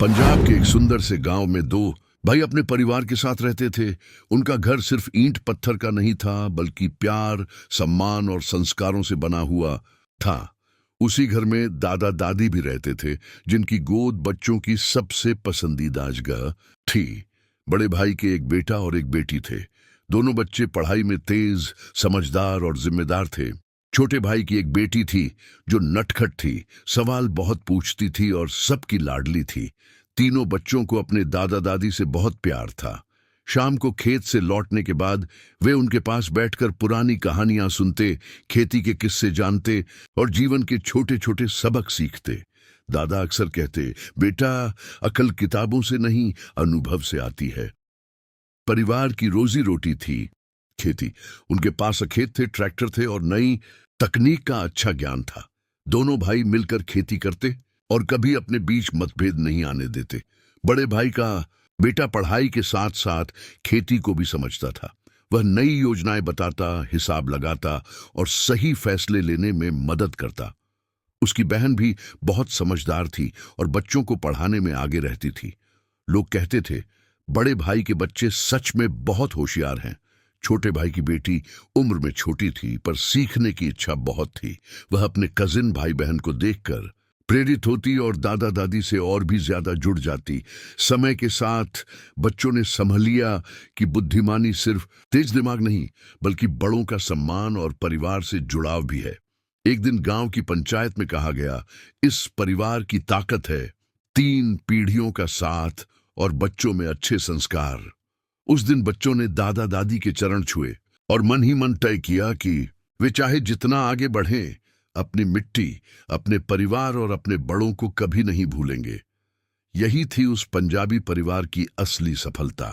पंजाब के एक सुंदर से गांव में दो भाई अपने परिवार के साथ रहते थे। उनका घर सिर्फ ईंट पत्थर का नहीं था, बल्कि प्यार, सम्मान और संस्कारों से बना हुआ था। उसी घर में दादा दादी भी रहते थे, जिनकी गोद बच्चों की सबसे पसंदीदा जगह थी। बड़े भाई के एक बेटा और एक बेटी थे। दोनों बच्चे पढ़ाई में तेज, समझदार और जिम्मेदार थे। छोटे भाई की एक बेटी थी जो नटखट थी, सवाल बहुत पूछती थी और सबकी लाडली थी। तीनों बच्चों को अपने दादा दादी से बहुत प्यार था। शाम को खेत से लौटने के बाद वे उनके पास बैठकर पुरानी कहानियां सुनते, खेती के किस्से जानते और जीवन के छोटे छोटे सबक सीखते। दादा अक्सर कहते, बेटा, अकल किताबों से नहीं, अनुभव से आती है। परिवार की रोजी रोटी थी खेती। उनके पास खेत थे, ट्रैक्टर थे और नई तकनीक का अच्छा ज्ञान था। दोनों भाई मिलकर खेती करते और कभी अपने बीच मतभेद नहीं आने देते। बड़े भाई का बेटा पढ़ाई के साथ साथ खेती को भी समझता था। वह नई योजनाएं बताता, हिसाब लगाता और सही फैसले लेने में मदद करता। उसकी बहन भी बहुत समझदार थी और बच्चों को पढ़ाने में आगे रहती थी। लोग कहते थे, बड़े भाई के बच्चे सच में बहुत होशियार हैं। छोटे भाई की बेटी उम्र में छोटी थी, पर सीखने की इच्छा बहुत थी। वह अपने कजिन भाई बहन को देखकर प्रेरित होती और दादा दादी से और भी ज्यादा जुड़ जाती। समय के साथ बच्चों ने समझ लिया कि बुद्धिमानी सिर्फ तेज दिमाग नहीं, बल्कि बड़ों का सम्मान और परिवार से जुड़ाव भी है। एक दिन गांव की पंचायत में कहा गया, इस परिवार की ताकत है 3 पीढ़ियों का साथ और बच्चों में अच्छे संस्कार। उस दिन बच्चों ने दादा दादी के चरण छुए और मन ही मन तय किया कि वे चाहे जितना आगे बढ़ें, अपनी मिट्टी, अपने परिवार और अपने बड़ों को कभी नहीं भूलेंगे। यही थी उस पंजाबी परिवार की असली सफलता।